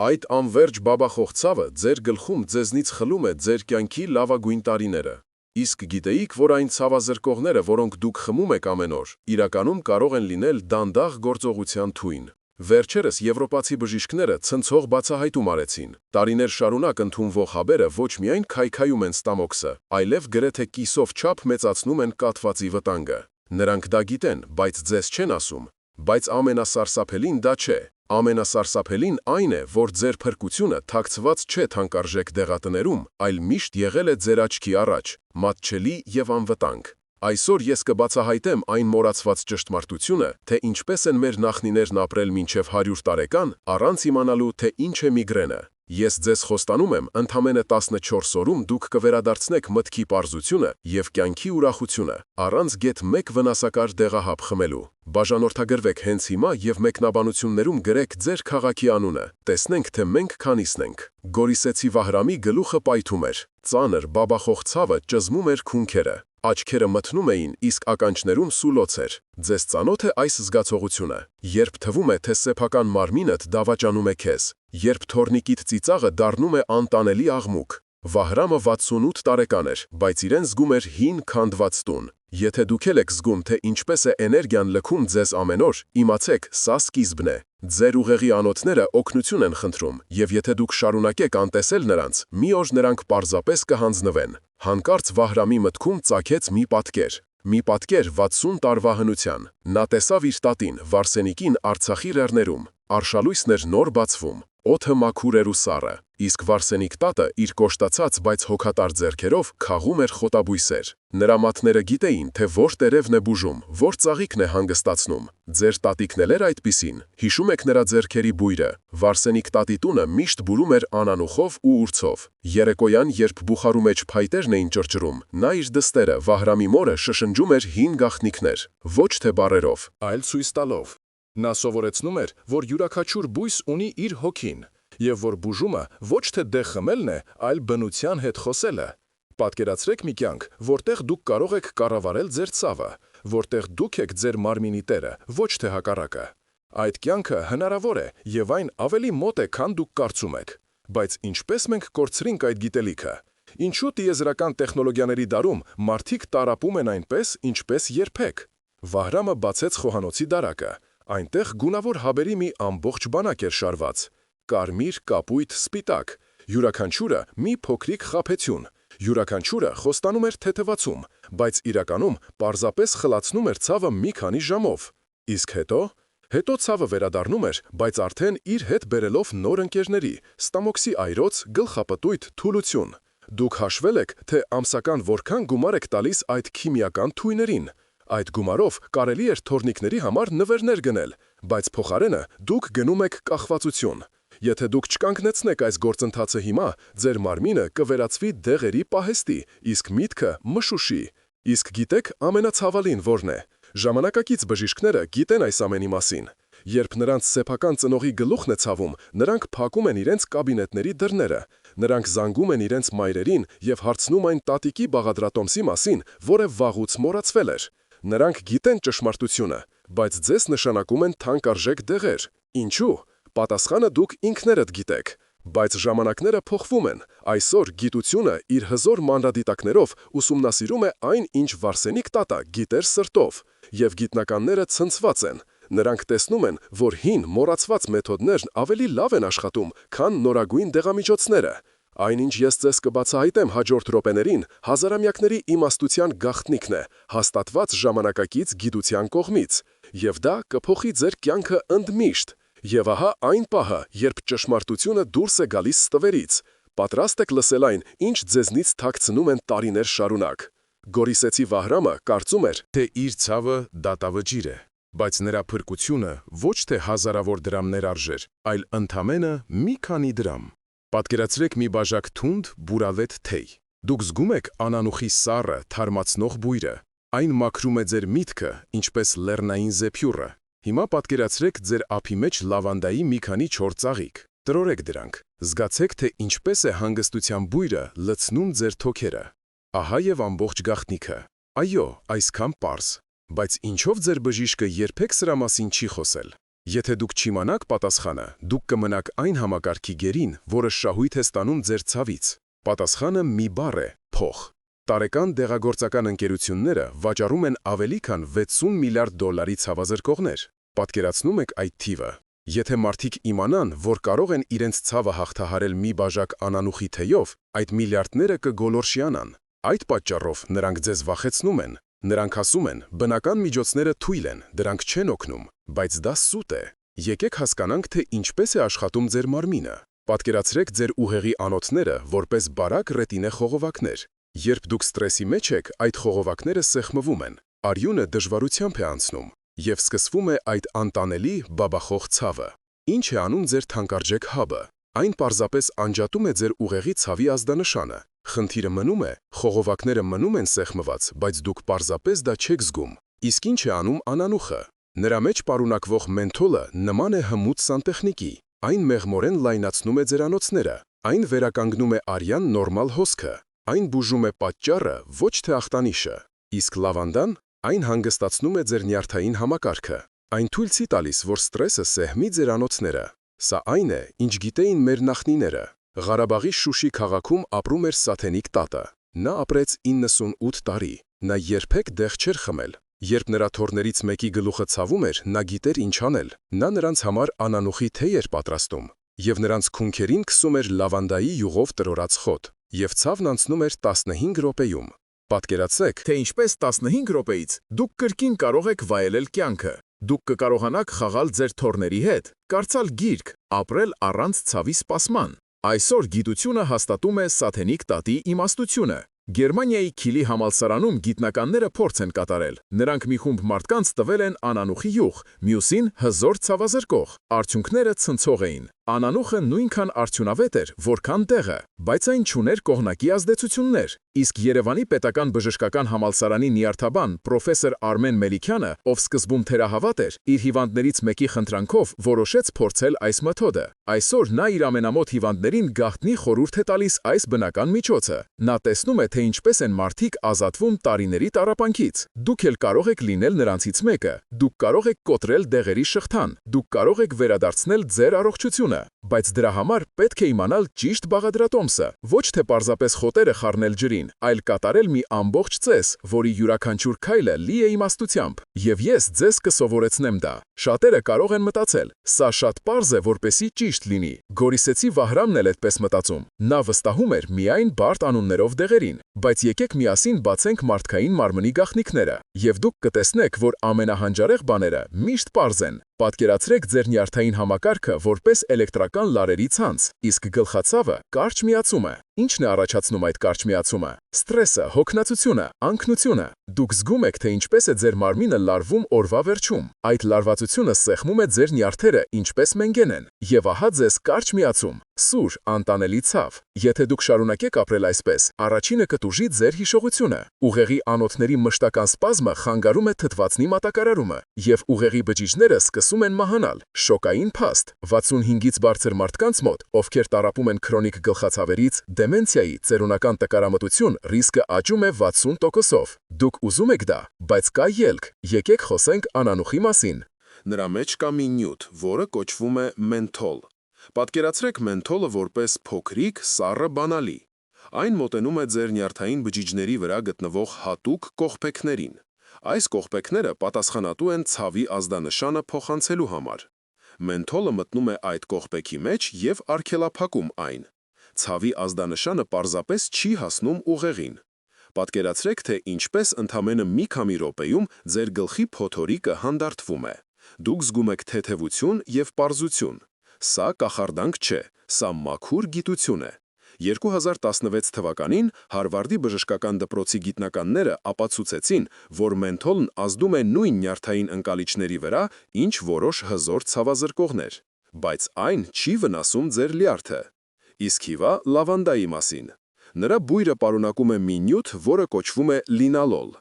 Այդ անվերջ բաբախող ցավը ձեր գլխում ձեզնից խլում է ձեր կյանքի լավագույն տարիները։ Իսկ գիտեիք, որ այն ցավազրկողները, որոնք դուք խմում եք ամեն օր, իրականում կարող են լինել դանդաղ գործողության թույն։ Վերջերս եվրոպացի բժիշկները ցնցող բացահայտում արեցին։ Տարիներ շարունակ ընդունվող հաբերը ոչ միայն քայքայում են ստամոքսը, այլև գրեթե կիսով չափ մեծացնում են կաթվածի վտանգը։ Նրանք դա գիտեն, բայց ձեզ չեն ասում։ Բայց ամենասարսափելին դա չէ։ Ամենասարսափելին այն է, որ ձեր փրկությունը թաքցված չէ թանկարժեք դեղատներում, այլ միշտ եղել է ձեր աչքի առաջ, մատչելի և անվտանգ։ Այսօր ես կբացահայտեմ այն մոռացված ճշտմարտությունը, թե ինչպես են մեր նախնիներն ապրել մինչև 100 տարեկան, առանց իմանալու, թե ինչ է միգրենը։ Ես ձեզ խոստանում եմ, ընդամենը 14 օրում դուք կվերադարձնեք մտքի պարզությունը և կյանքի ուրախությունը, առանց գեթ մեկ վնասակար դեղահապ խմելու։ Բաժանորդագրվեք հենց հիմա և մեկնաբանություններում գրեք ձեր քաղաքի անունը, տեսնենք, թե մենք քանիսն ենք։ Գորիսեցի Վահրամի գլուխը պայթում էր, ծանր բաբախող ցավը ճզմում էր քունքերը, աչքերը մթնում էին, իսկ ականջներում սուլոց էր։ Ձեզ ծանոթ է այս զգացողությունը, երբ թվում է, թե սեփական մարմինդ դավաճանում է քեզ, երբ թորնիկիդ ծիծաղը դառնում է անտանելի աղմուկ։ Վահրամը 68 տարեկան էր, բայց իրեն զգում էր հին քանդված տուն։ Եթե դուք եք զգում, թե ինչպես է էներգիան լքում ձեզ ամեն օր, իմացեք, սա սկիզբն է։ Ձեր ուղեղի անոթները օգնություն են խնդրում, և եթե դուք շարունակեք անտեսել նրանց, մի օր նրանք պարզապես կհանձնվեն։ Հանկարծ Վահրամի մտքում ծագեց մի պատկեր։ Մի պատկեր 60 տարվա հնության։ Նա տեսավ իր տատին, Վարսենիկին Արցախի լեռներում։ Արշալույսն էր նոր բացվում։ Օդը մաքուր էր ու սառը, իսկ Վարսենիկ տատը իր կոշտացած, բայց հոգատար ձեռքերով քաղում էր խոտաբույսեր։ Նրա մատները գիտեին, թե որ տերևն է բուժում, որ ծաղիկն է հանգստացնում։ Ձեր տատիկն էլ էր այդպիսին։ Հիշում եք նրա ձեռքերի բույրը։ Վարսենիկ տատի տունը միշտ բուրում էր անանուխով ու ուրցով։ Երեկոյան, երբ բուխարու մեջ փայտերն էին ճռճռում, նա իր դստերը, Վահրամի մորը շշնջում էր հին գաղտնիքներ, ոչ թե բառերով, այլ ցույց տալով։ Նա սովորեցնում էր, որ յուրաքանչյուր բույս ունի իր հոգին, և որ բուժումը ոչ թե դեղ խմելն է, այլ բնության հետ խոսելը։ Պատկերացրեք մի կյանք, որտեղ դուք կարող եք կառավարել ձեր ցավը, որտեղ դուք եք ձեր մարմինի տերը, ոչ թե հակառակը։ Այդ կյանքը հնարավոր է, և այն ավելի մոտ է, քան դուք կարծում եք։ Բայց ինչպես մենք կորցրինք այդ գիտելիքը։ Ինչու տիեզերական տեխնոլոգիաների դարում մարդիկ տառապում են այնպես, ինչպես երբեք։ Վահրամը բացեց խոհանոցի դարակը։ Այնտեղ գունավոր հաբերի մի ամբողջ բանակ էր շարված։ Կարմիր, կապույտ, սպիտակ։ Յուրաքանչյուրը մի փոքրիկ խաբեցյուն։ Յուրաքանչյուրը խոստանում էր թեթևացում, բայց իրականում պարզապես խլացնում էր ցավը մի քանի ժամով։ Իսկ հետո ցավը վերադառնում էր, բայց արդեն իր հետ բերելով նոր ընկերների, ստամոքսի այրոց, գլխապտույտ, թուլություն։ Դուք հաշվել եք, թե ամսական որքան գումար եք տալիս այդ քիմիական թույներին։ Այդ գումարով կարելի էր թորնիկների համար նվերներ գնել, բայց փոխարենը դուք գնում եք կախվածություն։ Եթե դուք չկանգնեցնեք այս գործընթացը հիմա, ձեր մարմինը կվերածվի դեղերի պահեստի, իսկ միտքը մշուշի։ Իսկ գիտեք ամենացավալին որն է։ Ժամանակակից բժիշկները գիտեն այս ամենի մասին։ Երբ նրանց սեփական ծնողի գլուխն է ցավում, նրանք փակում են իրենց կաբինետների դռները։ Նրանք զանգում են իրենց մայրերին և հարցնում այն տատիկի բաղադրատոմսի մասին, որը վաղուց մոռացվել էր։ Նրանք գիտեն ճշմարտությունը, բայց ձեզ նշանակում են թանկարժեք դեղեր։ Ինչու՞։ Պատասխանը դուք ինքներդ գիտեք։ Բայց ժամանակները փոխվում են։ Այսօր գիտությունը իր հզոր մանրադիտակներով ուսումնասիրում է այն, ինչ Վարսենիկ տատը գիտեր սրտով, և գիտնականները ցնցված են։ Նրանք տեսնում են, որ հին, մոռացված մեթոդներն ավելի լավ են աշխատում, քան նորագույն դեղամիջոցները։ Այնինչ ես ձեզ կբացահայտեմ հաջորդ րոպեներին, հազարամյակների իմաստության գաղտնիքն է, հաստատված ժամանակակից գիտության կողմից, և դա կփոխի ձեր կյանքը ընդմիշտ։ Եվ ահա այն պահը, երբ ճշմարտությունը դուրս է գալիս ստվերից։ Պատրաստ եք լսել այն, ինչ ձեզնից թաքցնում են տարիներ շարունակ։ Գորիսեցի Վահրամը կարծում էր, թե իր ցավը դատավճիռ է, բայց նրա փրկությունը ոչ թե հազարավոր դրամներ արժեր, այլ ընդամենը մի քանի դրամ։ Պատկերացրեք մի բաժակ թունդ, բուրավետ թեյ։ Դուք զգում եք անանուխի սառը, թարմացնող բույրը։ Այն մաքրում է ձեր միտքը, ինչպես լեռնային զեփյուռը։ Հիմա պատկերացրեք ձեր ափի մեջ լավանդայի մի քանի 4 ծաղիկ։ Տրորեք դրանք։ Զգացեք, թե ինչպես է հանգստության բույրը լցնում ձեր թոքերը։ Ահա և ամբողջ գաղտնիքը։ Այո, այսքան պարզ։ Բայց ինչով ձեր բժիշկը երբեք սրա մասին չի խոսել։ Եթե դուք չիմանաք պատասխանը, դուք կմնաք այն համակարգի գերին, որը շահույթ է ստանում ձեր ցավից։ Պատասխանը մի բառ է՝ փող։ Տարեկան դեղագործական ընկերությունները վաճառում են ավելի քան 60 միլիարդ դոլարի ցավազրկողներ։ Պատկերացնում եք այդ թիվը։ Եթե մարդիկ իմանան, որ կարող են իրենց ցավը հաղթահարել մի բաժակ անանուխի թեյով, այդ միլիարդները կգոլորշիանան։ Այդ պատճառով նրանք ձեզ վախեցնում են։ Նրանք ասում են, բնական միջոցները թույլ են, դրանք չեն օգնում, բայց դա սուտ է։ Եկեք հասկանանք, թե ինչպես է աշխատում ձեր մարմինը։ Պատկերացրեք ձեր ուղեղի անոթները որպես բարակ ռետինե խողովակներ։ Երբ դուք ստրեսի մեջ եք, այդ խողովակները սեղմվում են, արյունը դժվարությամբ է անցնում, և սկսվում է այդ անտանելի բաբախող ցավը։ Ինչ է անում ձեր թանկարժեք հաբը։ Այն պարզապես անջատում է ձեր ուղեղի ցավի ազդանշանը։ Խնդիրը մնում է, խողովակները մնում են սեղմված, բայց դուք պարզապես դա չեք զգում։ Իսկ ինչ է անում անանուխը։ Նրա մեջ պարունակվող մենթոլը նման է հմուտ սանտեխնիկի։ Այն մեղմորեն լայնացնում է ձեր անոթները։ Այն վերականգնում է արյան նորմալ հոսքը։ Այն բուժում է պատճառը, ոչ թե ախտանիշը։ Իսկ լավանդան, այն հանգստացնում է ձեր նյարդային համակարգը։ Այն թույլ չի տալիս, որ ստրեսը սեղմի ձեր անոթները։ Սա այն է, ինչ գիտեին մեր նախնիները։ Ղարաբաղի Շուշի քաղաքում ապրում էր Սաթենիկ տատը։ Նա ապրեց 98 տարի։ Նա երբեք դեղ չէր խմել։ Երբ նրա թոռներից մեկի գլուխը ցավում էր, նա գիտեր ինչ անել։ Նա նրանց համար անանուխի թեյ էր պատրաստում, և նրանց քունքերին քսում էր լավանդայի յուղով տրորած խոտ, և ցավն անցնում էր 15 րոպեում։ Պատկերացրեք, թե ինչպես 15 րոպեից դուք կրկին կարող եք վայելել կյանքը։ Դուք կկարողանաք խաղալ ձեր թոռների հետ, կարդալ գիրք, ապրել առանց ցավի սպասման։ Այսօր գիտությունը հաստատում է Սաթենիկ տատի իմաստությունը։ Գերմանիայի Քիլի համալսարանում գիտնականները փորձ են կատարել։ Նրանք մի խումբ մարդկանց տվել են անանուխի յուղ, մյուսին հզոր ցավազրկող։ Արդյունքները ցնցող էին։ Անանուխը նույնքան արդյունավետ էր, որքան դեղը, բայց այն չուներ կողմնակի ազդեցություններ։ Իսկ Երևանի պետական բժշկական համալսարանի նյարդաբան պրոֆեսոր Արմեն Մելիքյանը, ով սկզբում թերահավատ էր, իր հիվանդներից մեկի խնդրանքով որոշեց փորձել այս մեթոդը։ Այսօր նա իր ամենամոտ հիվանդներին գաղտնի խորհուրդ է տալիս այս բնական միջոցը։ Նա տեսնում է, թե ինչպես են մարդիկ ազատվում տարիների տառապանքից։ Դուք էլ կարող եք լինել նրանցից մեկը։ Դուք կարող եք կոտրել դեղերի շղթան։ Դուք կարող եք վերադարձնել ձեր առողջությունը։ Բայց դրա համար պետք է իմանալ ճիշտ բաղադրատոմսը, ոչ թե պարզապես խոտերը խառնել ջրին, այլ կատարել մի ամբողջ ծես, որի յուրաքանչյուր քայլը լի է իմաստությամբ։ Եվ ես ձեզ կսովորեցնեմ դա։ Շատերը կարող են մտածել. սա շատ պարզ է, որպեսզի ճիշտ լինի։ Գորիսեցի Վահրամն էլ այդպես մտածում։ Նա վստահում էր միայն բարդ անուններով դեղերին։ Բայց եկեք միասին բացենք մարդկային մարմնի գաղտնիքները, և դուք կտեսնեք, որ ամենահանջարեղ բաները միշտ պարզ են։ Պատկերացրեք ձեր նյարդային համակարգը որպես էլեկտրական լարերի ցանց, իսկ գլխացավը կարճ միացումը։ Ի՞նչն է առաջացնում այդ կարճ միացումը։ Ստրեսը, հոգնածությունը, անքնությունը։ Դուք զգում եք, թե ինչպես է ձեր մարմինը լարվում օրվա վերջում։ Այդ լարվածությունը սեղմում է ձեր նյարդերը, ինչպես մենգեն են։ Եվ ահա ձեզ կարճ միացում։ Սուր, անտանելի ցավ։ Եթե դուք շարունակեք ապրել այսպես, առաջինը կտուժի ձեր հիշողությունը։ Ուղեղի անոթների մշտական սպազմը խանգարում է թթվածնի մատակարարումը, և ուղեղի բջիջները սկսում են մահանալ։ Շոկային փաստ։ 65-ից բարձր մարդկանց մոտ, ովքեր տառապում են քրոնիկ գլխացավերից, դեմենցիայի, ծերունական տկարամտություն, ռիսկը աճում է 60%-ով։ Դուք ուզում եք դա, բայց կա ելք։ Եկեք խոսենք անանուխի մասին։ Նրա մեջ կա մի նյութ, որը կոչվում է մենթոլ։ Պատկերացրեք մենթոլը որպես փոքրիկ, սառը բանալի։ Այն մոտենում է ձեր նյարդային բջիջների վրա գտնվող հատուկ կողպեքներին։ Այս կողպեքները պատասխանատու են ցավի ազդանշանը փոխանցելու համար։ Մենթոլը մտնում է այդ կողպեքի մեջ և արգելափակում այն։ Ցավի ազդանշանը պարզապես չի հասնում ուղեղին։ Պատկերացրեք, թե ինչպես ընդամենը մի քանի րոպեում ձեր գլխի փոթորիկը հանդարտվում է։ Դուք զգում եք թեթևություն և պարզություն։ Սա կախարդանք չէ, սա մաքուր գիտություն է։ 2016 թվականին Հարվարդի բժշկական դպրոցի գիտնականները ապացուցեցին, որ մենթոլն ազդում է նույն նյարդային ընկալիչների վրա, ինչ որոշ հզոր ցավազրկողներ, բայց այն չի վնասում ձեր լյարդը։ Իսկ հիմա լավանդայի մասին։ Նրա բույրը պարունակում է մի նյութ, որը կոչվում է լինալոլ։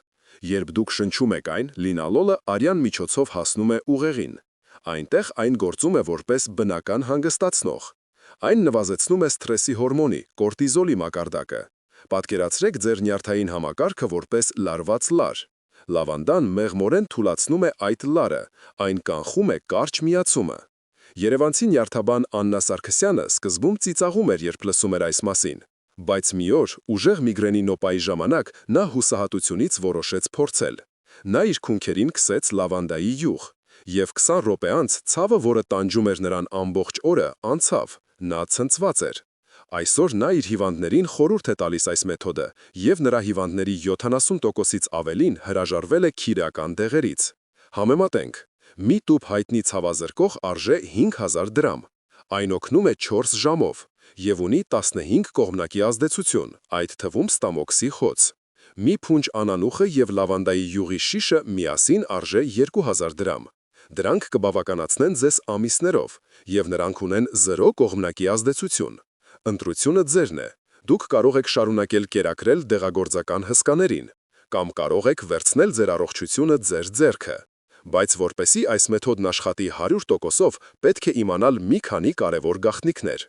Երբ դուք շնչում եք այն, լինալոլը արյան միջոցով հասնում է ուղեղին։ Այնտեղ այն գործում է որպես բնական հանգստացնող։ Այն նվազեցնում է սթրեսի հորմոնի, կորտիզոլի մակարդակը։ Պատկերացրեք ձեր նյարդային համակարգը որպես լարված լար։ Լավանդան մեղմորեն թուլացնում է այդ լարը, այն կանխում է կարճ միացումը։ Երևանցի նյարդաբան Աննա Սարգսյանը սկզբում ծիծաղում էր, երբ լսում էր այս մասին, բայց մի օր ուժեղ միգրենի նոպայի ժամանակ նա հուսահատությունից որոշեց փորձել։ Նա իր քունքերին քսեց լավանդայի յուղ, և 20 րոպե անց ցավը, որը տանջում էր նրան ամբողջ օրը, անցավ, նա ցնցված էր։ Այսօր նա իր հիվանդներին խորհուրդ է տալիս այս մեթոդը, և նրա հիվանդների 70%-ից ավելին հրաժարվել է քիրական դեղերից։ Համեմատենք, մի տուփ հայտնի ցավազրկող արժե 5000 դրամ։ Այն օգնում է 4 ժամով և ունի 15 կողմնակի ազդեցություն, այդ թվում ստամոքսի խոց։ Մի փունջ անանուխը և լավանդայի յուղի շիշը միասին արժե 2000 դրամ։ Դրանք կբավականացնեն ձեզ ամիսներով, և նրանք ունեն 0 կողմնակի ազդեցություն։ Ընտրությունը ձերն է։ Դուք կարող եք շարունակել կերակրել դեղագործական հսկաներին, կամ կարող եք վերցնել ձեր առողջությունը ձեր ձեռքը։ Բայց որպեսզի այս մեթոդն աշխատի 100%-ով, պետք է իմանալ մի քանի կարևոր գաղտնիքներ։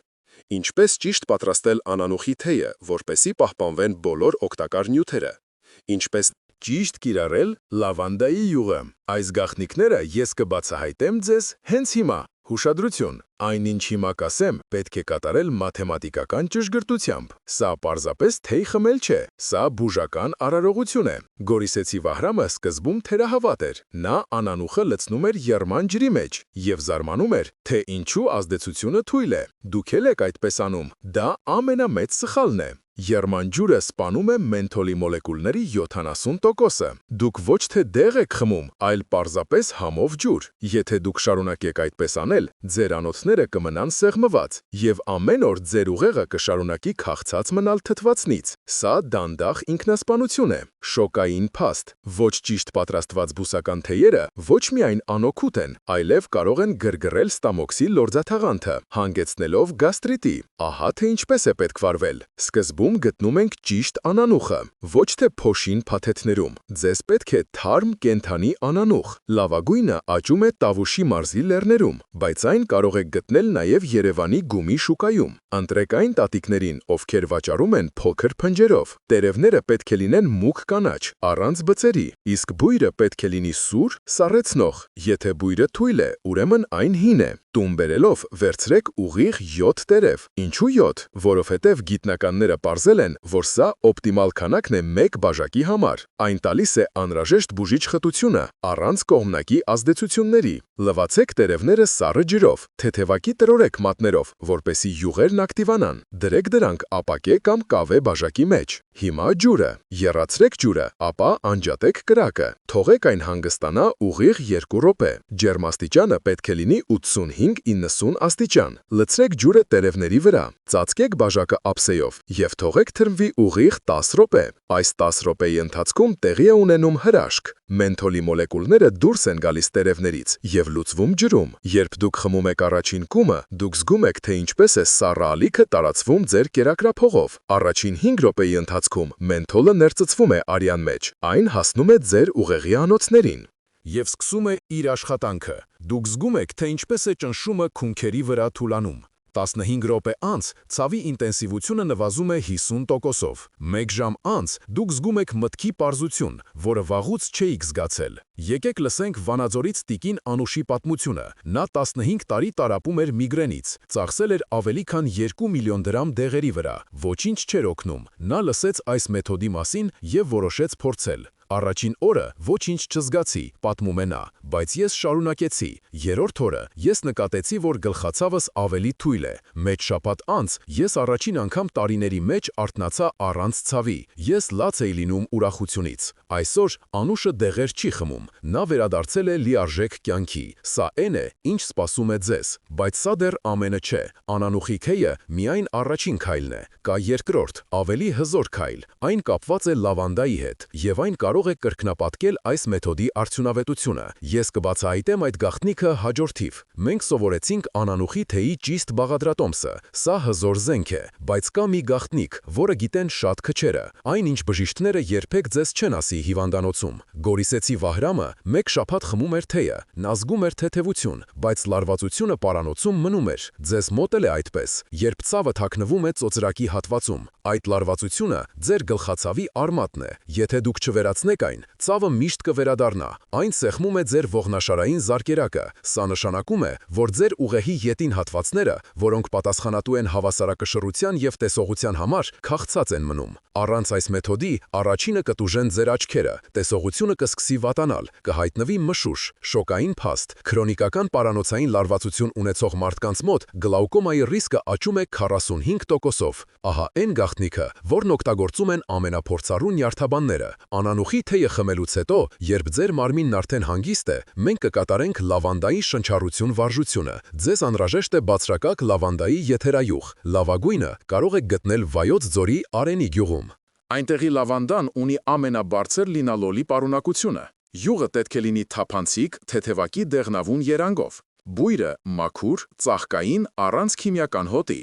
Ինչպես ճիշտ պատրաստել անանուխի թեյը, որպեսզի պահպանվեն բոլոր օգտակար նյութերը։ Ինչպես ճիշտ կիրառել լավանդայի յուղը։ Այս գաղտնիքները ես կբացահայտեմ ձեզ հենց հիմա։ Հուշադրություն, այն ինչ հիմա կասեմ, պետք է կատարել մաթեմատիկական ճշգրտությամբ։ Սա պարզապես թեյ խմել չէ, սա բուժական արարողություն է։ Գորիսեցի Վահրամը սկզբում թերահավատ էր։ Նա անանուխը լցնում էր եռման ջրի մեջ և զարմանում էր, թե ինչու ազդեցությունը թույլ է։ Դուք էլ եք այդպես անում։ Դա ամենամեծ սխալն է։ Եռման ջուրը սպանում է մենթոլի մոլեկուլների 70%-ը։ Դուք ոչ թե դեղ եք խմում, այլ պարզապես համով ջուր։ Եթե դուք շարունակեք այդպես անել, ձեր անոթները կմնան սեղմված, և ամեն օր ձեր ուղեղը կշարունակի քաղցած մնալ թթվածնից։ Սա դանդաղ ինքնասպանություն է։ Շոկային փաստ։ Ոչ ճիշտ պատրաստված բուսական թեյերը ոչ միայն անօգուտ են, այլև կարող են գրգռել ստամոքսի լորձաթաղանթը, հանգեցնելով գաստրիտի։ Ահա թե ինչպես է պետք վարվել։ Սկզբում գտնում ենք ճիշտ անանուխը, ոչ թե փոշին փաթեթներում։ Ձեզ պետք է թարմ կենդանի անանուխ։ Լավագույնը աճում է Տավուշի մարզի լեռներում, բայց այն կարող եք գտնել նաև Երևանի գումի շուկայում։ Ընտրեք այն տատիկներին, ովքեր վաճառում են փոքր փնջերով։ Տերևները պետք է լինեն մուգ կանաչ, առանց բծերի, իսկ բույրը պետք է լինի սուր, սառեցնող։ Եթե բույրը թույլ է, ուրեմն այն հին է։ Տուն բերելով վերցրեք ուղիղ 7 տերև։ Ինչու 7? Որովհետև գիտնականները պարզել են, որ սա օպտիմալ քանակն է մեկ բաժակի համար։ Այն տալիս է անհրաժեշտ բուժիչ խտությունը, առանց կողմնակի ազդեցությունների։ Լվացեք տերևները սառը ջրով, թեթևակի տրորեք մատներով, որպեսզի յուղերն ակտիվանան։ Դրեք դրանք ապակե կամ կավե բաժակի մեջ։ Հիմա ջուրը։ Եռացրեք ջուրը, ապա անջատեք կրակը։ Թողեք այն հանգստանա ուղիղ 2 րոպե։ Ջերմաստիճանը պետք է լինի 85-90 աստիճան։ Լցրեք ջուրը տերևների վրա։ Ծածկեք բաժակը ափսեով և թողեք թրմվի ուղիղ 10 րոպե։ Այս 10 րոպեի ընթացքում տեղի է ունենում հրաշք։ Մենթոլի մոլեկուլները դուրս են գալիս տերևներից և լուծվում ջրում։ Երբ դուք խմում եք առաջին կումը, դուք զգում եք, թե ինչպես է սառը ալիքը տարածվում ձեր կերակրափողով։ Առաջին 5 րոպեի ընթացքում մենթոլը ներծծվում է արյան մեջ, այն հասնում է ձեր ուղեղի անոթներին և սկսում է իր աշխատանքը։ Դուք զգում եք, թե ինչպես է ճնշումը քունքերի վրա թուլանում։ 15 րոպե անց ցավի ինտենսիվությունը նվազում է 50%-ով։ 1 ժամ անց դուք զգում եք մտքի պարզություն, որը վաղուց չէիք զգացել։ Եկեք լսենք Վանաձորից տիկին Անուշի պատմությունը։ Նա 15 տարի տառապում էր միգրենից, ծախսել էր ավելի քան 2 միլիոն դրամ դեղերի վրա։ Ոչինչ չէր օգնում։ Նա լսեց այս մեթոդի մասին և որոշեց փորձել։ Առաջին օրը ոչինչ չզգացի, պատմում է նա, բայց ես շարունակեցի։ Երրորդ օրը ես նկատեցի, որ գլխացավս ավելի թույլ է։ Մեկ շաբաթ անց ես առաջին անգամ տարիների մեջ արթնացա առանց ցավի։ Ես լաց էի լինում ուրախությունից։ Այսօր Անուշը դեղեր չի խմում։ Նա վերադարձել է լիարժեք կյանքի։ Սա այն է, ինչ սպասում է ձեզ։ Բայց սա դեռ ամենը չէ։ Անանուխի թեյը միայն առաջին քայլն է։ Կա երկրորդ, ավելի հզոր քայլ։ Այն կապված է լավանդայի հետ, և այն կարող է կրկնապատկել այս մեթոդի արդյունավետությունը։ Ես կբացահայտեմ այդ գաղտնիքը հաջորդիվ։ Մենք սովորեցինք անանուխի թեյի ճիշտ բաղադրատոմսը։ Սա հզոր զենք է, բայց կա մի գաղտնիք, որը գիտեն շատ քչերը։ Այն, ինչ բժիշկները երբեք ձեզ չեն ասի հիվանդանոցում։ Գորիսեցի Վահրամը մեկ շաբաթ խմում էր թեյը։ Նա զգում էր թեթևություն, բայց լարվածությունը պարանոցում մնում էր։ Ձեզ մոտ էլ է այդպես, երբ ցավը թաքնվում է ծոծրակի հատվածում։ Այդ լարվածությունը ձեր գլխացավի արմատն է։ Եթե դուք չվերացնեք կրկնեք այն, ծավը միշտ կվերադառնա, այն սեղմում է ձեր ողնաշարային զարկերակը, սա նշանակում է, որ ձեր ուղեհի ետին հատվածները, որոնք պատասխանատու են հավասարակշռության և տեսողության համար, քաղցած են մնում։ Առանց այս մեթոդի առաջինը կտուժեն ձեր աչքերը, տեսողությունը կսկսի վատանալ, կհայտնվի մշուշ, շոկային փաստ, քրոնիկական պարանոցային լարվածություն ունեցող մարդկանց մոտ գլաուկոմայի ռիսկը աճում է 45%-ով։ Ահա այն գաղտնիքը, որն օգտագործում են ամենափորձառու նյարդաբանները։ Անանուխի թեյը խմելուց հետո, երբ ձեր մարմինն արդեն հանգիստ է, մենք կկատարենք լավանդայի շնչառություն վարժությունը։ Ձեզ անհրաժեշտ է բարձրակարգ լավանդայի եթերայուղ։ Լավագույնը կարող եք գտնել Վայոց ձորի Արենի գյուղում։ Այնտեղի լավանդան ունի ամենաբարձր լինալոլի պարունակությունը։ Յուղը պետք է լինի թափանցիկ, թեթևակի դեղնավուն երանգով։ Բույրը մաքուր, ծաղկային, առանց քիմիական հոտի։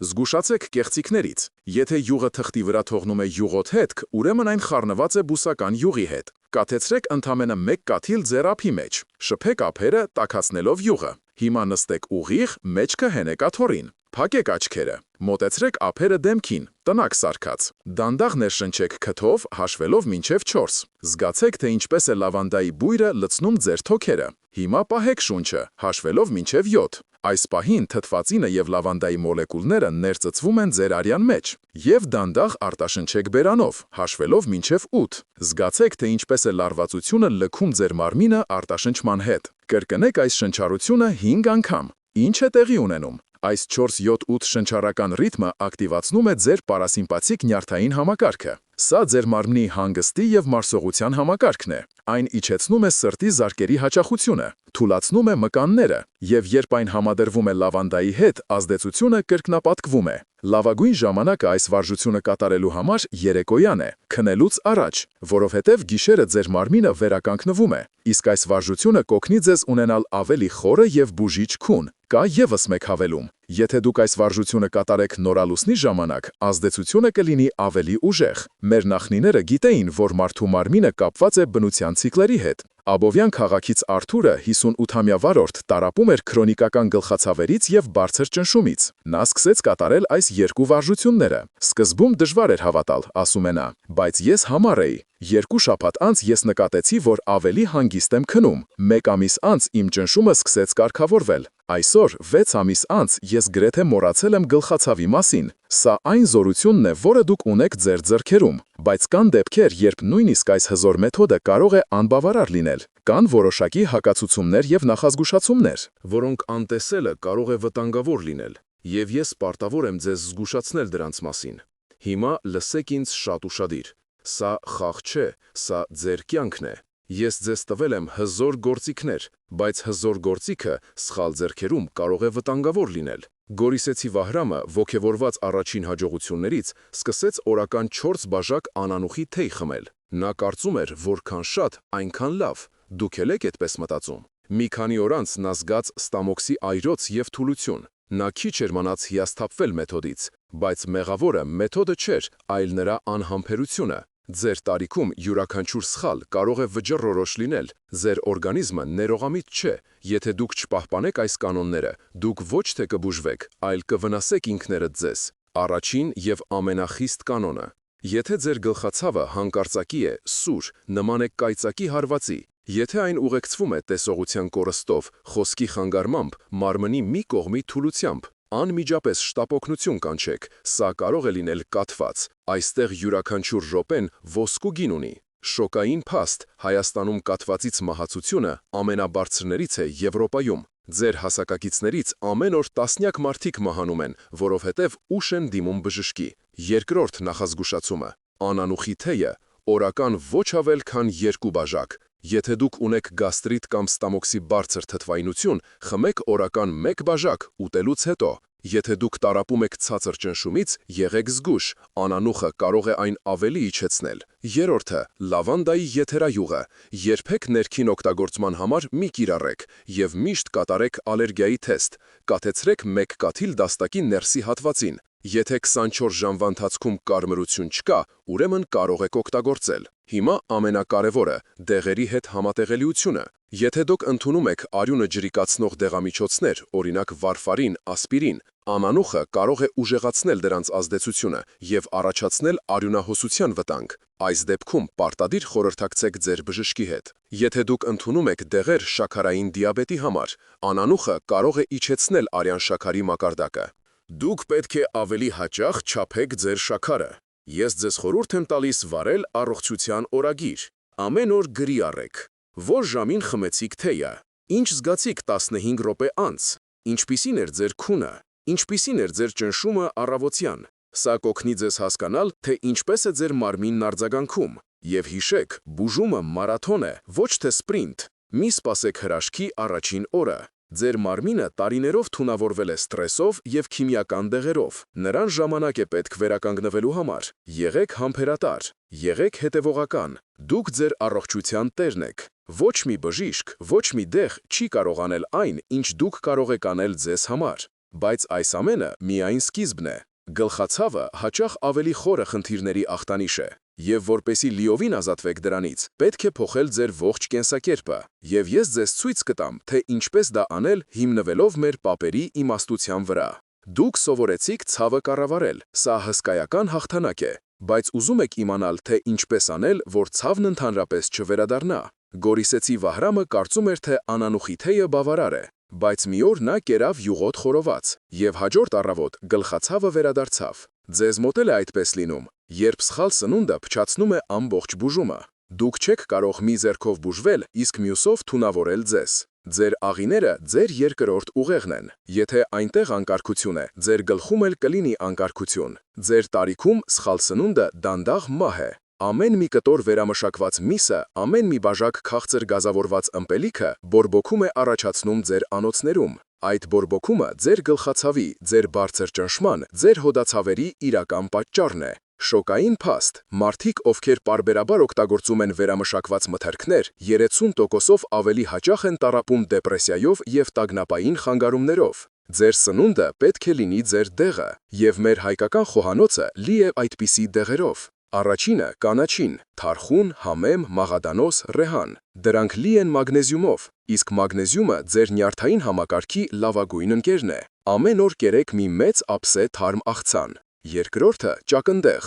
Զգուշացեք կեղծիքներից։ Եթե յուղը թղթի վրա թողնում է յուղոտ հետք, ուրեմն այն խառնված է բուսական յուղի հետ։ Կաթեցրեք ընդամենը 1 կաթիլ ձեր ափի մեջ։ Շփեք ափերը, տաքացնելով յուղը։ Հիմա նստեք ուղիղ, մեջքը հենեք աթոռին։ Փակեք աչքերը։ Մոտեցրեք ափերը դեմքին, տնակ սարքած։ Դանդաղ ներշնչեք քթով, հաշվելով մինչև 4։ Զգացեք, թե ինչպես է լավանդայի բույրը լցնում ձեր թոքերը։ Հիմա պահեք շունչը, հաշվելով մինչև 7։ Այս պահին թթվածինը և լավանդայի մոլեկուլները ներծծվում են ձեր արյան մեջ, և դանդաղ արտաշնչեք բերանով, հաշվելով մինչև 8։ Զգացեք, թե ինչպես է լարվածությունը լքում ձեր մարմինը արտաշնչման հետ։ Կրկնեք այս շնչառությունը 5 անգամ։ Ինչ է տեղի ունենում։ Այս 4-7-8 շնչառական ռիթմը ակտիվացնում է ձեր պարասիմպաթիկ նյարդային համակարգը։ Սա ձեր մարմնի հանգստի և մարսողության համակարգն է։ Այն իջեցնում է սրտի զարկերի հաճախությունը, թուլացնում է մկանները, և երբ այն համադրվում է լավանդայի հետ, ազդեցությունը կրկնապատկվում է։ Լավագույն ժամանակը այս վարժությունը կատարելու համար երեկոյան է, քնելուց առաջ, որովհետև գիշերը ձեր մարմինը վերականգնվում է, իսկ այս վարժությունը կօգնի ձեզ ունենալ ավելի խորը և բուժիչ քուն։ Կա ևս մեկ հավելում. Եթե դուք այս վարժությունը կատարեք նորալուսնի ժամանակ, ազդեցությունը կլինի ավելի ուժեղ։ Մեր նախնիները գիտեին, որ մարդու մարմինը կապված է բնության ցիկլերի հետ։ Աբովյան քաղաքից Արթուրը 58-ամյա վարորդ տառապում էր քրոնիկական գլխացավերից և բարձր ճնշումից։ Նա սկսեց կատարել այս 2 վարժությունները։ Սկզբում դժվար էր հավատալ, ասում է նա, բայց ես համառ էի։ 2 շաբաթ անց ես նկատեցի, որ ավելի հանգիստ եմ քնում։ 1 ամիս անց իմ ճնշումը սկսեց կարգավորվել։ Այսօր 6 ամիս անց ես գրեթե մոռացել եմ գլխացավի մասին։ Սա այն զորությունն է, որը դուք ունեք ձեր ձեռքերում, բայց կան դեպքեր, երբ նույնիսկ այս հզոր մեթոդը կարող է անբավարար լինել։ Կան որոշակի հակացուցումներ և նախազգուշացումներ, որոնք անտեսելը կարող է վտանգավոր լինել, և ես պարտավոր եմ ձեզ զգուշացնել դրանց մասին։ Հիմա լսեք ինձ շատ ուշադիր։ Սա խաղ չէ, սա ձեր կյանքն է։ Ես ձեզ տվել եմ հզոր գործիքներ, բայց հզոր գործիքը սխալ ձեռքերում կարող է վտանգավոր լինել։ Գորիսեցի Վահրամը, ոգևորված առաջին հաջողություններից, սկսեց օրական 4 բաժակ անանուխի թեյ խմել։ Նա կարծում էր, որքան շատ, այնքան լավ։ Դուք էլ եք այդպես մտածում։ Մի քանի օր անց նա զգաց ստամոքսի այրոց և թուլություն։ Նա քիչ էր մնաց հիասթափվել մեթոդից, բայց մեղավորը մեթոդը չէր, այլ նրա անհամբերությունը։ Ձեր տարիքում յուրաքանչյուր սխալ կարող է վճռորոշ լինել։ Ձեր օրգանիզմը ներողամիտ չէ։ Եթե դուք չպահպանեք այս կանոնները, դուք ոչ թե կբուժվեք, այլ կվնասեք ինքներդ ձեզ։ Առաջին և ամենախիստ կանոնը. եթե ձեր գլխացավը հանկարծակի է, սուր, նման է կայծակի հարվածի, եթե այն ուղեկցվում է տեսողության կորստով, խոսքի խանգարմամբ, մարմնի մի կողմի թուլությամբ, անմիջապես շտապօգնություն կանչեք, սա կարող է լինել կաթված։ Այստեղ յուրաքանչյուր րոպեն ոսկու գին ունի։ Շոկային փաստ, Հայաստանում կաթվածից մահացությունը ամենաբարձրներից է Եվրոպայում։ Ձեր հասակակիցներից ամեն օր տասնյակ մարդիկ մահանում են, որովհետև ուշ են դիմում բժշկի։ Երկրորդ նախազգուշացումը. անանուխի թեյը, օրական ոչ ավել քան 2 բաժակ։ Եթե դուք ունեք գաստրիտ կամ ստամոքսի բարձր թթվայնություն, խմեք օրական 1 բաժակ ուտելուց հետո։ Եթե դուք տառապում եք ցածր ճնշումից, եղեք զգույշ, անանուխը կարող է այն ավելի իջեցնել։ Երրորդը՝ լավանդայի եթերայուղը։ Երբեք ներքին օգտագործման համար մի կիրառեք և միշտ կատարեք ալերգիայի թեստ։ Կաթեցրեք 1 կաթիլ դաստակի ներսի հատվածին։ Եթե 24 ժամվա ընթացքում կարմրություն չկա, ուրեմն կարող եք օգտագործել։ Հիմա ամենակարևորը՝ դեղերի հետ համատեղելիությունը։ Եթե դուք ընդունում եք արյունը ջրիկացնող դեղամիջոցներ, օրինակ վարֆարին, ասպիրին, անանուխը կարող է ուժեղացնել դրանց ազդեցությունը եւ առաջացնել արյունահոսության վտանգ։ Այս դեպքում պարտադիր խորհրդակցեք ձեր բժշկի հետ։ Եթե դուք ընդունում եք դեղեր շաքարային դիաբետի համար, անանուխը կարող է իջեցնել արյան շաքարի մակարդակը։ Դուք պետք է ավելի հաճախ չափեք ձեր շաքարը։ Ես ձեզ խորհուրդ եմ տալիս վարել առողջության օրագիր։ Ամեն օր գրի առեք։ Որ ժամին խմեցիք թեյը։ Ինչ զգացիք 15 րոպե անց։ Ինչպիսին էր ձեր քունը։ Ինչպիսին էր ձեր ճնշումը առավոտյան։ Սա կօգնի ձեզ հասկանալ, թե ինչպես է ձեր մարմինն արձագանքում։ Եվ հիշեք, բուժումը մարաթոն է, ոչ թե սպրինտ։ Մի սպասեք հրաշքի առաջին օրը։ Ձեր մարմինը տարիներով թունավորվել է ստրեսով և քիմիական դեղերով։ Նրան ժամանակ է պետք վերականգնվելու համար։ Եղեք համբերատար, եղեք հետևողական։ Դուք ձեր առողջության տերն եք։ Ոչ մի բժիշկ, ոչ մի դեղ չի կարող անել այն, ինչ դուք կարող եք անել ձեզ համար։ Բայց այս ամենը միայն սկիզբն է։ Գլխացավը հաճախ ավելի խորը խնդիրների ախտանիշ է, և որպեսզի լիովին ազատվեք դրանից, պետք է փոխել ձեր ողջ կենսակերպը, և ես ձեզ ցույց կտամ, թե ինչպես դա անել հիմնվելով մեր պապերի իմաստության վրա։ Դուք սովորեցիք ցավը կառավարել, սա հսկայական հաղթանակ է, բայց ուզում եք իմանալ, թե ինչպես անել, որ ցավն ընդհանրապես չվերադառնա։ Գորիսեցի Վահրամը կարծում էր, թե անանուխի թեյը բավարար է, բայց մի օր նա կերավ յուղոտ խորոված, և հաջորդ առավոտ գլխացավը վերադարձավ։ Ձեզ մոտ էլ է այդպես լինում, երբ սխալ սնունդը փչացնում է ամբողջ բուժումը։ Դուք չեք կարող մի ձեռքով բուժվել, իսկ մյուսով թունավորել ձեզ։ Ձեր աղիները ձեր երկրորդ ուղեղն են։ Եթե այնտեղ անկարգություն է, ձեր գլխում էլ կլինի անկարգություն։ Ձեր տարիքում սխալ սնունդը դանդաղ մահ է։ Ամեն մի կտոր վերամշակված միսը, ամեն մի բաժակ քաղցր գազավորված ըմպելիքը բորբոքում է առաջացնում ձեր անոթներում։ Այդ բորբոքումը ձեր գլխացավի, ձեր բարձր ճնշման, ձեր հոդացավերի իրական պատճառն է։ Շոկային փաստ։ Մարդիկ, ովքեր պարբերաբար օգտագործում են վերամշակված մթերքներ, 30%-ով ավելի հաճախ են տառապում դեպրեսիայով և տագնապային խանգարումներով։ Ձեր սնունդը պետք է լինի ձեր դեղը, և մեր հայկական խոհանոցը լի է այդպիսի դեղերով։ Առաջինը կանաչին, թարխուն, համեմ, մաղադանոս, ռեհան։ Դրանք լի են մագնեզիումով, իսկ մագնեզիումը ձեր նյարդային համակարգի լավագույն ընկերն է։ Ամեն օր կերեք մի մեծ ափսե թարմ աղցան։ Երկրորդը ճակնդեղ։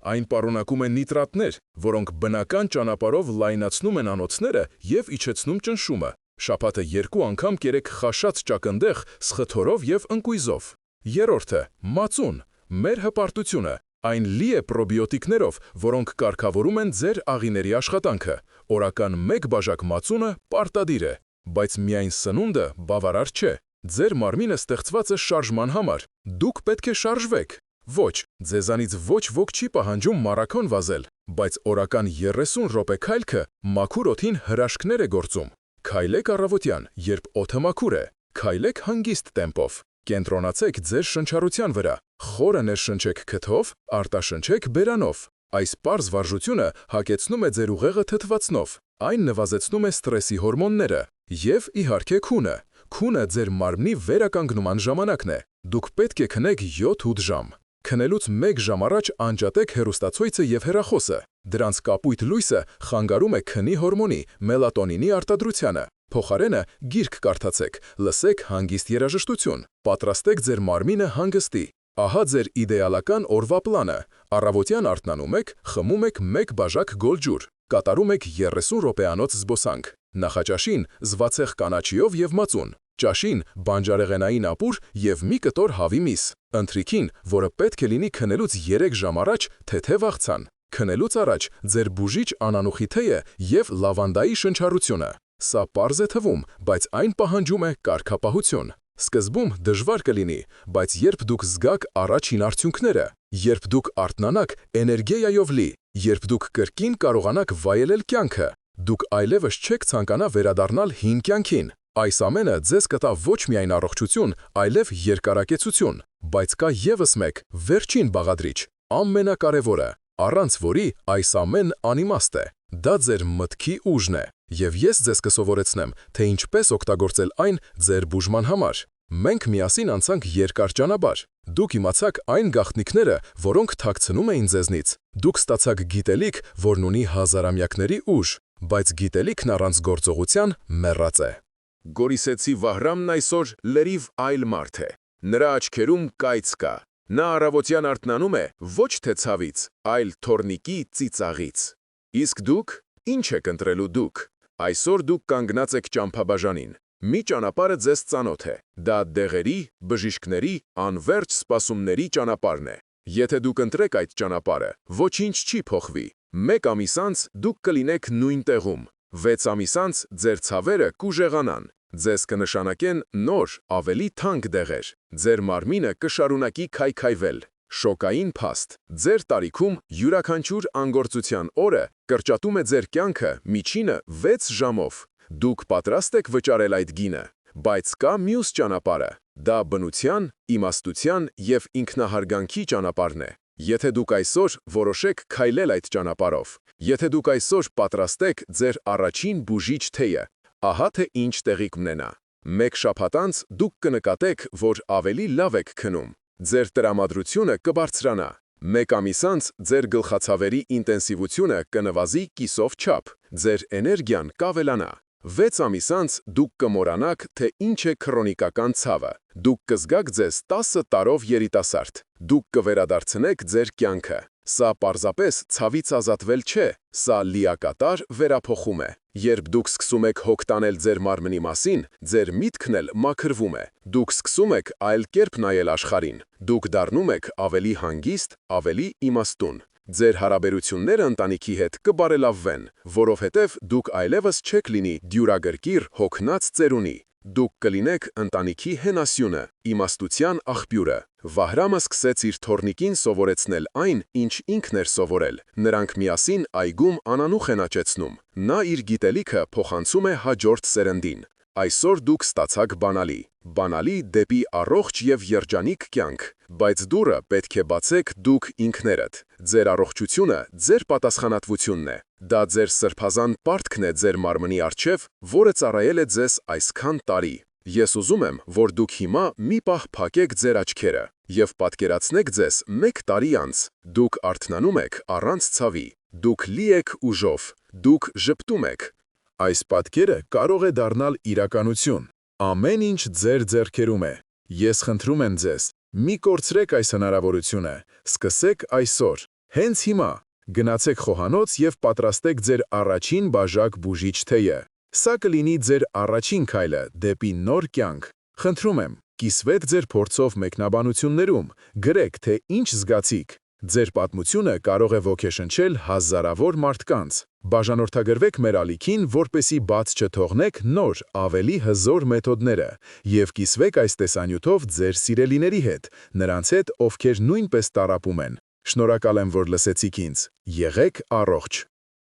Այն պարունակում է նիտրատներ, որոնք բնական ճանապարհով լայնացնում են անոթները և իջեցնում ճնշումը։ Շաբաթը 2 անգամ կերեք խաշած ճակնդեղ սխթորով և ընկույզով։ Երրորդը մածուն, մեր հպարտությունը։ Այն լի է պրոբիոտիկներով, որոնք կարգավորում են ձեր աղիների աշխատանքը։ Օրական 1 բաժակ մածունը պարտադիր է, բայց միայն սնունդը բավարար չէ։ Ձեր մարմինը ստեղծված է շարժման համար։ Դուք պետք է շարժվեք։ Ոչ, ձեզանից ոչ ոք չի պահանջում մարաթոն վազել, բայց օրական 30 րոպե քայլքը մաքուր օդին հրաշքներ է գործում։ Քայլեք առավոտյան, երբ օդը մաքուր է։ Քայլեք հանգիստ տեմպով։ Կենտրոնացեք ձեր շնչառության վրա։ Խորը ներշնչեք քթով, արտաշնչեք բերանով։ Այս պարզ վարժությունը հագեցնում է ձեր ուղեղը թթվածնով։ Այն նվազեցնում է ստրեսի հորմոնները։ Եվ իհարկե քունը։ Քունը ձեր մարմնի վերականգնման ժամանակն է։ Դուք պետք է քնեք 7-8 ժամ։ Քնելուց 1 ժամ առաջ անջատեք հեռուստացույցը և հեռախոսը։ Դրանց կապույտ լույսը խանգարում է քնի հորմոնի՝ մելատոնինի արտադրությանը։ Փոխարենը գիրք կարդացեք, լսեք հանգիստ երաժշտություն, պատրաստեք ձեր մարմինը հանգստի։ Ահա ձեր իդեալական օրվա պլանը։ Առավոտյան արթնանում եք, խմում եք 1 բաժակ գոլ ջուր, կատարում եք 30 րոպեանոց զբոսանք։ Նախաճաշին զվացեղ կանաչիով և մածուն։ Ճաշին բանջարեղենային ապուր և մի կտոր հավի միս։ Ընթրիքին, որը պետք է լինի քնելուց 3 ժամ առաջ, թեթև աղցան։ Քնելուց առաջ ձեր բուժիչ անանուխի թեյը և լավանդայի շնչառությունը։ Սա պարզ է թվում, բայց այն պահանջում է կարգապահություն։ Սկզբում դժվար կլինի, բայց երբ դուք զգաք առաջին արդյունքները, երբ դուք արթնանաք էներգիայով լի, երբ դուք կրկին կարողանաք վայելել կյանքը, դուք այլևս չեք ցանկանա վերադառնալ հին կյանքին։ Այս ամենը ձեզ կտա ոչ միայն առողջություն, այլև երկարակեցություն, բայց կա ևս մեկ, վերջին բաղադրիչ, ամենակարևորը, առանց որի այս ամենն անիմաստ է։ Դա ձեր մտքի ուժն է, և ես ձեզ կսովորեցնեմ, թե ինչպես օգտագործել այն ձեր բուժման համար։ Մենք միասին անցանք երկար ճանապարհ, Դուք իմացաք այն գաղտնիքները, որոնք թաքցնում էին ձեզնից։ Դուք ստացաք գիտելիք, որն ունի հազարամյակների ուժ, բայց գիտելիքն առանց գործողության մեռած է։ Գորիսեցի Վահրամն այսօր լրիվ այլ մարդ է։ Նրա աչքերում կայծ կա։ Նա առավոտյան արթնանում է ոչ թե ցավից, այլ թորնիկի ծիծաղից։ Իսկ դուք, ինչ եք ընտրելու դուք։ Այսօր դուք կանգնած եք ճամփաբաժանին։ Մի ճանապարհը ձեզ ծանոթ է։ Դա դեղերի, բժիշկների, անվերջ սպասումների ճանապարհն է։ Եթե դուք ընտրեք այդ ճանապարհը, ոչինչ չի փոխվի։ 1 ամիս անց դուք կլինեք նույն տեղում։ 6 ամիս անց ձեր ցավերը կուժեղանան։ Ձեզ կնշանակեն նոր, ավելի թանկ դեղեր։ Ձեր մարմինը կշարունակի քայքայվել։ Շոկային փաստ։ Ձեր տարիքում յուրաքանչյուր անգործության օրը կրճատում է ձեր կյանքը միջինը 6 ժամով։ Դուք պատրաստ եք վճարել այդ գինը, բայց կա մյուս ճանապարհը։ Դա բնության, իմաստության և ինքնահարգանքի ճանապարհն է։ Եթե դուք այսօր որոշեք քայլել այդ ճանապարհով, եթե դուք այսօր պատրաստեք ձեր առաջին բուժիչ թեյը, ահա թե ինչ տեղի կունենա։ 1 շաբաթ անց դուք կնկատեք, որ ավելի լավ եք քնում։ Ձեր տրամադրությունը կբարձրանա։ 1 ամիս անց ձեր գլխացավերի ինտենսիվությունը կնվազի կիսով չափ, ձեր էներգիան կավելանա։ 6 ամիս անց դուք կմոռանաք, թե ինչ է քրոնիկական ցավը։ Դուք կզգաք ձեզ 10 տարով երիտասարդ։ Դուք կվերադարձնեք ձեր կյանքը։ Սա պարզապես ցավից ազատվել չէ, սա լիակատար վերափոխում է։ Երբ դուք սկսում եք հոգ տանել ձեր մարմնի մասին, ձեր միտքն էլ մաքրվում է։ Դուք սկսում եք այլ կերպ նայել աշխարհին։ Դուք դառնում եք ավելի հանգիստ, ավելի իմաստուն։ Ձեր հարաբերությունները ընտանիքի հետ կբարելավվեն, որովհետև դուք այլևս չեք լինի դյուրագրկիր հոգնած ծերունի։ Դուք կլինեք ընտանիքի հենասյունը, իմաստության աղբյուրը։ Վահրամը սկսեց իր թորնիկին սովորեցնել այն, ինչ ինքն էր սովորել։ Նրանք միասին այգում անանուխ են աճեցնում։ Նա իր գիտելիքը փոխանցում է հաջորդ սերնդին։ Այսօր դուք ստացաք բանալի։ Բանալի դեպի առողջ և երջանիկ կյանք, բայց դուռը պետք է բացեք դուք ինքներդ։ Ձեր առողջությունը ձեր պատասխանատվությունն է։ Դա ձեր սրբազան պարտքն է ձեր մարմնի առջև, որը ծառայել է ձեզ այսքան տարի։ Ես ուզում եմ, որ դուք հիմա մի պահ փակեք ձեր աչքերը և պատկերացնեք ձեզ 1 տարի անց։ Դուք արթնանում եք առանց ցավի։ Դուք լի եք ուժով։ Դուք ժպտում եք։ Այս պատկերը կարող է դառնալ իրականություն։ Ամեն ինչ ձեր ձեռքերում է։ Ես խնդրում եմ ձեզ, մի կորցրեք այս հնարավորությունը։ Սկսեք այսօր։ Հենց հիմա գնացեք խոհանոց և պատրաստեք ձեր առաջին բաժակ բուժիչ թեյը։ Սա կլինի ձեր առաջին քայլը դեպի նոր կյանք։ Խնդրում եմ, կիսվեք ձեր փորձով մեկնաբանություններում, գրեք, թե ինչ զգացիք։ Ձեր պատմությունը կարող է ոգեշնչել հազարավոր մարդկանց։ Բաժանորդագրվեք մեր ալիքին, որպեսզի բաց չթողնեք նոր, ավելի հզոր մեթոդները, և կիսվեք այս տեսանյութով ձեր սիրելիների հետ, նրանց հետ, ովքեր նույնպես տառապում են։ Շնորհակալ եմ, որ լսեցիք ինձ։ Եղեք առողջ։